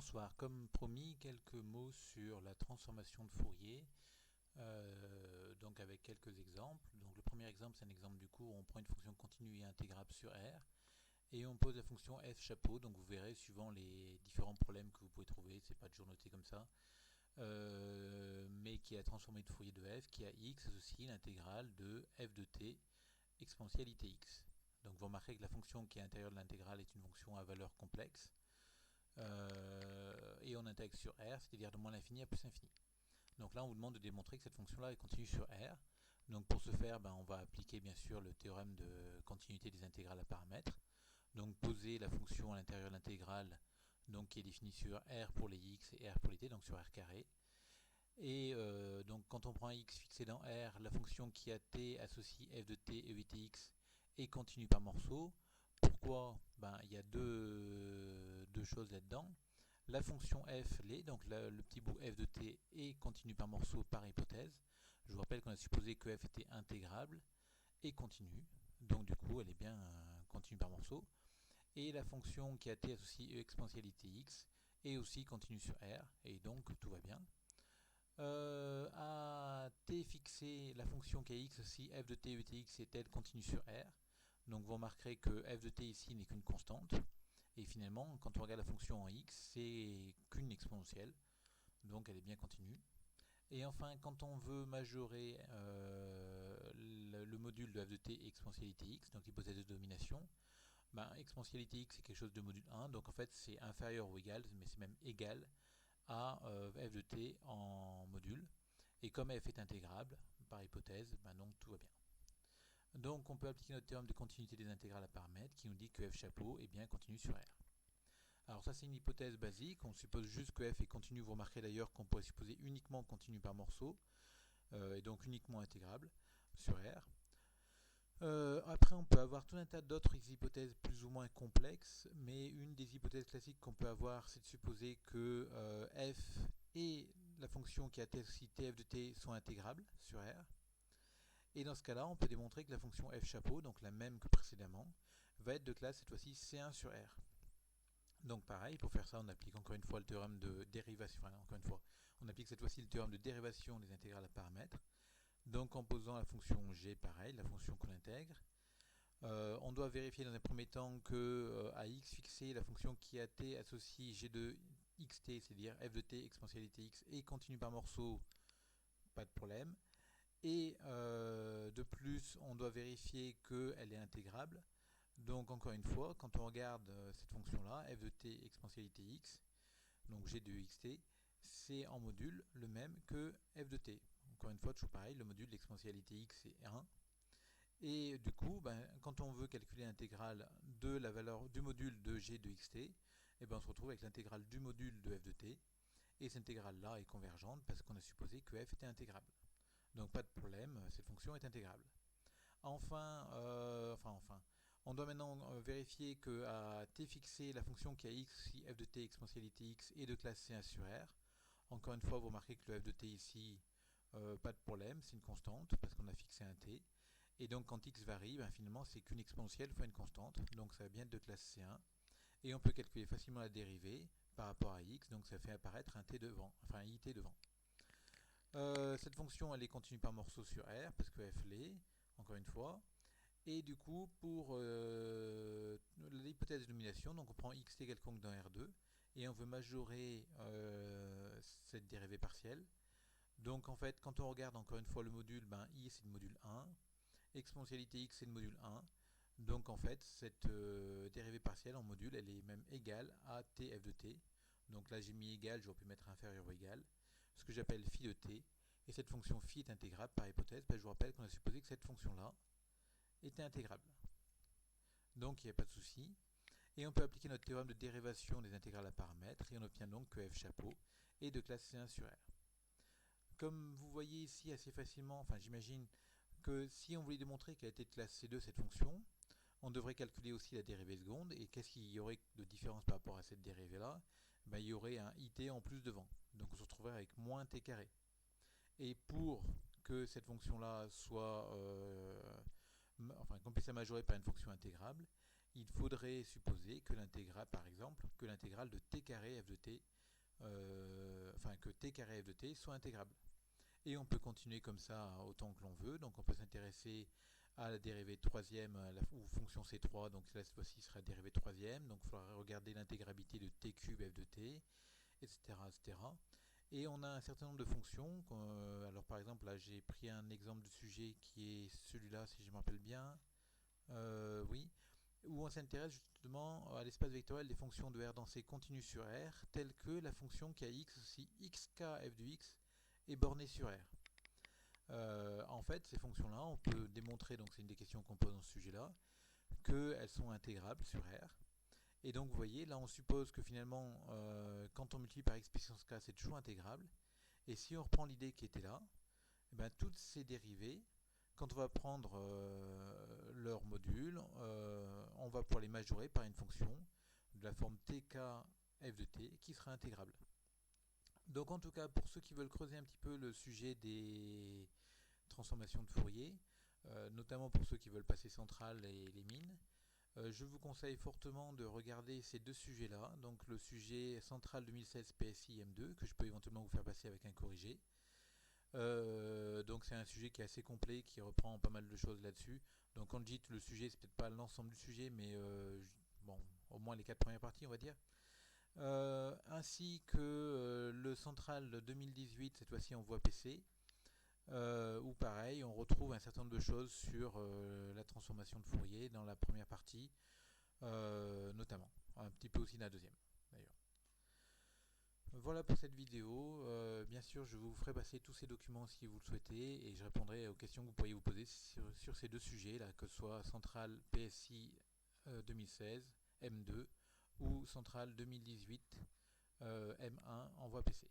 Bonsoir, comme promis, quelques mots sur la transformation de Fourier, donc avec quelques exemples. Donc le premier exemple, c'est un exemple du coup où on prend une fonction continue et intégrable sur R et on pose la fonction f chapeau. Donc vous verrez, suivant les différents problèmes que vous pouvez trouver, c'est pas toujours noté comme ça, mais qui est la transformée de Fourier de f qui a x associe l'intégrale de f de t exponentielle itx. Donc vous remarquez que la fonction qui est à l'intérieur de l'intégrale est une fonction à valeur complexe. Et on intègre sur R, c'est-à-dire de moins l'infini à plus l'infini. Donc là, on vous demande de démontrer que cette fonction-là est continue sur R. Donc pour ce faire, on va appliquer bien sûr le théorème de continuité des intégrales à paramètres. Donc poser la fonction à l'intérieur de l'intégrale, donc qui est définie sur R pour les x et R pour les t, donc sur R carré. Et donc quand on prend un x fixé dans R, la fonction qui a t associe f de t et vtx est continue par morceau. Pourquoi? Il y a deux choses là-dedans. La fonction f l'est, donc le petit bout f de t est continu par morceau par hypothèse. Je vous rappelle qu'on a supposé que f était intégrable et continue, donc du coup elle est bien continue par morceau. Et la fonction qui a t associe exponentialité x est aussi continue sur R, et donc tout va bien. À t fixé, la fonction qui a x aussi f de t et vtx est elle continue sur R. Donc vous remarquerez que f de t ici n'est qu'une constante. Et finalement, quand on regarde la fonction en x, c'est qu'une exponentielle. Donc elle est bien continue. Et enfin, quand on veut majorer le module de f de t et exponentialité x, donc l'hypothèse de domination, exponentialité x c'est quelque chose de module 1. Donc en fait c'est inférieur ou égal, mais c'est même égal à f de t en module. Et comme f est intégrable, par hypothèse, donc tout va bien. Donc on peut appliquer notre théorème de continuité des intégrales à paramètres qui nous dit que f chapeau est bien continu sur R. Alors ça c'est une hypothèse basique, on suppose juste que f est continu, vous remarquez d'ailleurs qu'on pourrait supposer uniquement continu par morceau, et donc uniquement intégrable sur R. Après on peut avoir tout un tas d'autres hypothèses plus ou moins complexes, mais une des hypothèses classiques qu'on peut avoir c'est de supposer que f et la fonction qui a t aussi tf de t sont intégrables sur R. Et dans ce cas-là, on peut démontrer que la fonction f chapeau, donc la même que précédemment, va être de classe cette fois-ci C1 sur R. Donc pareil, pour faire ça, on applique encore une fois le théorème de dérivation. Enfin, encore une fois, on applique cette fois-ci le théorème de dérivation des intégrales à paramètres. Donc en posant la fonction g, pareil, la fonction qu'on intègre. On doit vérifier dans un premier temps que à x fixé, la fonction qui a t associe g de xt, c'est-à-dire f de t exponentialité x, est continue par morceau, pas de problème. Et de plus, on doit vérifier qu'elle est intégrable. Donc encore une fois, quand on regarde cette fonction-là, f de t exponentialité x, donc g de xt, c'est en module le même que f de t. Encore une fois, toujours pareil, le module de l'exponentialité x est 1. Et du coup, quand on veut calculer l'intégrale de la valeur du module de g de xt, on se retrouve avec l'intégrale du module de f de t. Et cette intégrale-là est convergente parce qu'on a supposé que f était intégrable. Donc pas de problème, cette fonction est intégrable. Enfin, on doit maintenant vérifier qu'à t fixé, la fonction qui a x, si f de t exponentialité x, est de classe C1 sur R. Encore une fois, vous remarquez que le f de t ici, pas de problème, c'est une constante, parce qu'on a fixé un t. Et donc quand x varie, finalement c'est qu'une exponentielle fois une constante, donc ça va bien être de classe C1. Et on peut calculer facilement la dérivée par rapport à x, donc ça fait apparaître un t devant, enfin un it devant. Cette fonction elle est continue par morceau sur R parce que f l'est, encore une fois. Et du coup, pour l'hypothèse de domination, donc on prend xt quelconque dans R2 et on veut majorer cette dérivée partielle. Donc en fait, quand on regarde encore une fois le module, i c'est le module 1, exponentialité x c'est le module 1. Donc en fait, cette dérivée partielle en module, elle est même égale à tf de t. Donc là j'ai mis égal, j'aurais pu mettre inférieur ou égal, ce que j'appelle phi de t. Et cette fonction phi est intégrable par hypothèse. Je vous rappelle qu'on a supposé que cette fonction-là était intégrable. Donc il n'y a pas de souci. Et on peut appliquer notre théorème de dérivation des intégrales à paramètres et on obtient donc que f chapeau est de classe C1 sur R. Comme vous voyez ici assez facilement, j'imagine que si on voulait démontrer qu'elle était de classe C2 cette fonction, on devrait calculer aussi la dérivée seconde. Et qu'est-ce qu'il y aurait de différence par rapport à cette dérivée-là? Il y aurait un it en plus devant. Donc on se retrouverait avec moins t carré. Et pour que cette fonction-là soit... qu'on puisse la majorer par une fonction intégrable, il faudrait supposer que l'intégrale, par exemple, que l'intégrale de t carré f de t, que t carré f de t soit intégrable. Et on peut continuer comme ça autant que l'on veut. Donc on peut s'intéresser à la dérivée troisième, ou fonction C3, donc là cette fois-ci sera la dérivée troisième. Donc il faudra regarder l'intégrabilité de t cube f de t, etc., etc. Et on a un certain nombre de fonctions. Alors par exemple, là j'ai pris un exemple de sujet qui est celui-là, si je me rappelle bien. Oui, où on s'intéresse justement à l'espace vectoriel des fonctions de R dans C continues sur R, telles que la fonction kx si xk f de x est bornée sur R. En fait, ces fonctions-là, on peut démontrer, donc c'est une des questions qu'on pose dans ce sujet-là, qu'elles sont intégrables sur R. Et donc vous voyez, là on suppose que finalement, quand on multiplie par x puissance k, c'est toujours intégrable. Et si on reprend l'idée qui était là, eh bien, toutes ces dérivées, quand on va prendre leur module, on va pouvoir les majorer par une fonction de la forme tk f de t qui sera intégrable. Donc en tout cas, pour ceux qui veulent creuser un petit peu le sujet des transformations de Fourier, notamment pour ceux qui veulent passer centrale et les mines, je vous conseille fortement de regarder ces deux sujets-là, donc le sujet central 2016 PSI M2, que je peux éventuellement vous faire passer avec un corrigé. Donc c'est un sujet qui est assez complet, qui reprend pas mal de choses là-dessus. Donc quand je dis le sujet, c'est peut-être pas l'ensemble du sujet, mais bon, au moins les 4 premières parties, on va dire. Ainsi que le central 2018, cette fois-ci en voie PC, où pareil, on retrouve un certain nombre de choses sur la transformation de Fourier dans la première partie, notamment. Un petit peu aussi dans la deuxième, d'ailleurs. Voilà pour cette vidéo. Bien sûr, je vous ferai passer tous ces documents si vous le souhaitez et je répondrai aux questions que vous pourriez vous poser sur ces deux sujets, là, que ce soit centrale PSI 2016, M2 ou centrale 2018 M1 en voie PC.